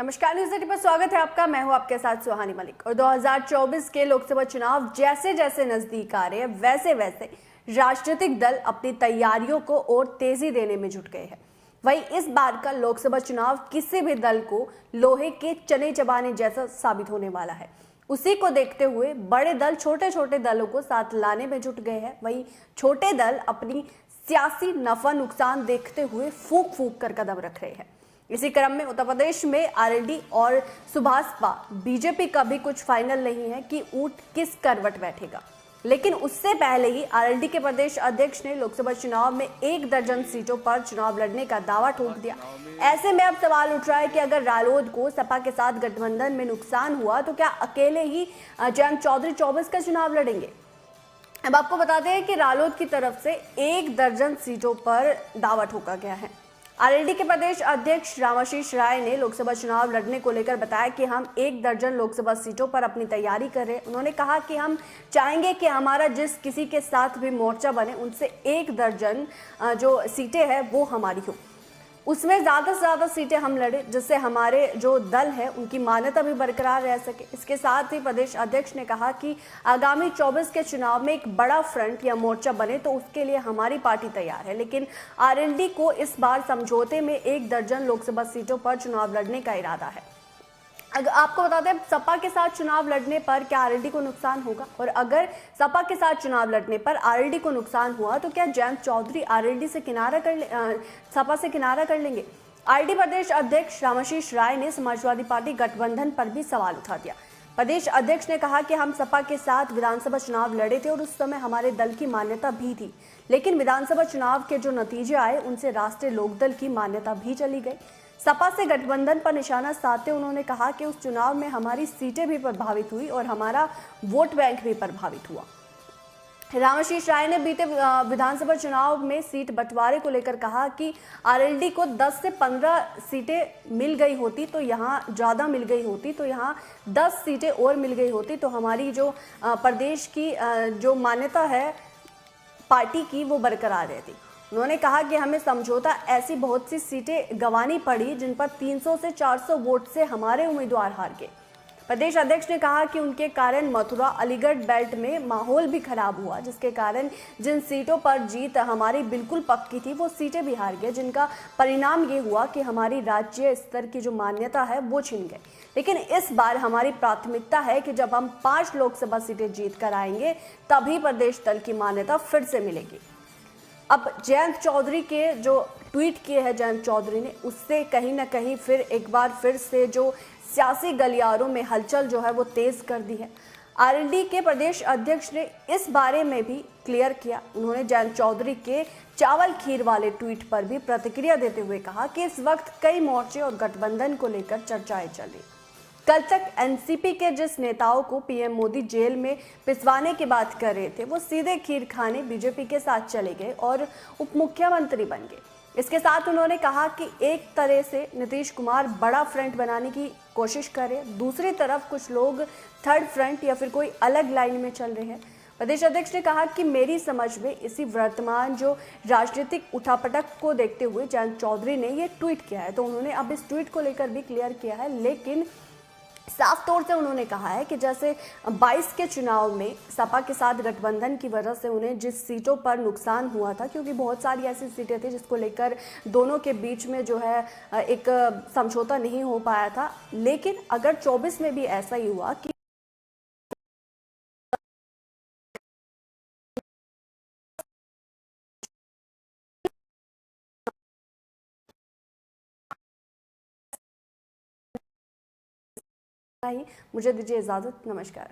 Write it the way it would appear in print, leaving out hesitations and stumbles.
नमस्कार, न्यूज़ 18 पर स्वागत है आपका। मैं हूं आपके साथ सुहानी मलिक। और 2024 के लोकसभा चुनाव जैसे जैसे नजदीक आ रहे हैं वैसे वैसे राजनीतिक दल अपनी तैयारियों को और तेजी देने में जुट गए हैं। वहीं इस बार का लोकसभा चुनाव किसी भी दल को लोहे के चने चबाने जैसा साबित होने वाला है। उसी को देखते हुए बड़े दल छोटे छोटे दलों को साथ लाने में जुट गए हैं। वहीं छोटे दल अपनी सियासी नफा नुकसान देखते हुए फूंक फूंक कर कदम रख रहे हैं। इसी क्रम में उत्तर प्रदेश में आरएलडी और सुभाषपा बीजेपी का भी कुछ फाइनल नहीं है कि ऊंट किस करवट बैठेगा। लेकिन उससे पहले ही आरएलडी के प्रदेश अध्यक्ष ने लोकसभा चुनाव में 1 दर्जन सीटों पर चुनाव लड़ने का दावा ठोक दिया। ऐसे में अब सवाल उठ रहा है कि अगर रालोद को सपा के साथ गठबंधन में नुकसान हुआ तो क्या अकेले ही जयंत चौधरी 24 का चुनाव लड़ेंगे। अब आपको बता दें कि रालोद की तरफ से 1 दर्जन सीटों पर दावा ठोका गया है। आरएलडी के प्रदेश अध्यक्ष रामाशीष राय ने लोकसभा चुनाव लड़ने को लेकर बताया कि हम 1 दर्जन लोकसभा सीटों पर अपनी तैयारी कर रहे हैं। उन्होंने कहा कि हम चाहेंगे कि हमारा जिस किसी के साथ भी मोर्चा बने उनसे 1 दर्जन जो सीटें हैं वो हमारी हो, उसमें ज़्यादा से ज़्यादा सीटें हम लड़े जिससे हमारे जो दल है उनकी मान्यता भी बरकरार रह सके। इसके साथ ही प्रदेश अध्यक्ष ने कहा कि आगामी 24 के चुनाव में एक बड़ा फ्रंट या मोर्चा बने तो उसके लिए हमारी पार्टी तैयार है। लेकिन आरएलडी को इस बार समझौते में 1 दर्जन लोकसभा सीटों पर चुनाव लड़ने का इरादा है। अगर आपको बता दें सपा के साथ चुनाव लड़ने पर क्या आरएलडी को नुकसान होगा, और अगर सपा के साथ चुनाव लड़ने पर आरएलडी को नुकसान हुआ तो क्या जयंत चौधरी आरएलडी से सपा से किनारा कर लेंगे। आरएलडी प्रदेश अध्यक्ष रामाशीष राय ने समाजवादी पार्टी गठबंधन पर भी सवाल उठा दिया। प्रदेश अध्यक्ष ने कहा कि हम सपा के साथ विधानसभा चुनाव लड़े थे और उस समय हमारे दल की मान्यता भी थी, लेकिन विधानसभा चुनाव के जो नतीजे आए उनसे राष्ट्रीय लोकदल की मान्यता भी चली गई। सपा से गठबंधन पर निशाना साधते उन्होंने कहा कि उस चुनाव में हमारी सीटें भी प्रभावित हुई और हमारा वोट बैंक भी प्रभावित हुआ। रामाशीष राय ने बीते विधानसभा चुनाव में सीट बंटवारे को लेकर कहा कि आरएलडी को 10 से 15 सीटें मिल गई होती तो यहाँ ज़्यादा मिल गई होती तो यहाँ 10 सीटें और मिल गई होती तो हमारी जो प्रदेश की जो मान्यता है पार्टी की वो बरकरार रहती। उन्होंने कहा कि हमें समझौता ऐसी बहुत सी सीटें गंवानी पड़ी जिन पर 300 से 400 वोट से हमारे उम्मीदवार हार गए। प्रदेश अध्यक्ष ने कहा कि उनके कारण मथुरा अलीगढ़ बेल्ट में माहौल भी खराब हुआ, जिसके कारण जिन सीटों पर जीत हमारी बिल्कुल पक्की थी वो सीटें भी हार गए, जिनका परिणाम ये हुआ कि हमारी राज्य स्तर की जो मान्यता है वो छिन गई। लेकिन इस बार हमारी प्राथमिकता है कि जब हम 5 लोकसभा सीटें जीत कर आएंगे तभी प्रदेश दल की मान्यता फिर से मिलेगी। अब जयंत चौधरी के जो ट्वीट किए हैं जयंत चौधरी ने, उससे कहीं ना कहीं फिर एक बार फिर से जो सियासी गलियारों में हलचल जो है वो तेज कर दी है। आरएलडी के प्रदेश अध्यक्ष ने इस बारे में भी क्लियर किया। उन्होंने जयंत चौधरी के चावल खीर वाले ट्वीट पर भी प्रतिक्रिया देते हुए कहा कि इस वक्त कई मोर्चे और गठबंधन को लेकर चर्चाएं चल रही। कल तक एनसीपी के जिस नेताओं को पीएम मोदी जेल में पिसवाने की बात कर रहे थे वो सीधे खीर खाने बीजेपी के साथ चले गए और उप मुख्यमंत्री बन गए। इसके साथ उन्होंने कहा कि एक तरह से नीतीश कुमार बड़ा फ्रंट बनाने की कोशिश कर रहे हैं, दूसरी तरफ कुछ लोग थर्ड फ्रंट या फिर कोई अलग लाइन में चल रहे हैं। प्रदेश अध्यक्ष ने कहा कि मेरी समझ में इसी वर्तमान जो राजनीतिक उठापटक को देखते हुए जयंत चौधरी ने ये ट्वीट किया है। तो उन्होंने अब इस ट्वीट को लेकर भी क्लियर किया है, लेकिन साफ तौर से उन्होंने कहा है कि जैसे 22 के चुनाव में सपा के साथ गठबंधन की वजह से उन्हें जिस सीटों पर नुकसान हुआ था, क्योंकि बहुत सारी ऐसी सीटें थी जिसको लेकर दोनों के बीच में जो है एक समझौता नहीं हो पाया था, लेकिन अगर 24 में भी ऐसा ही हुआ कि मुझे दीजिए इजाजत। नमस्कार।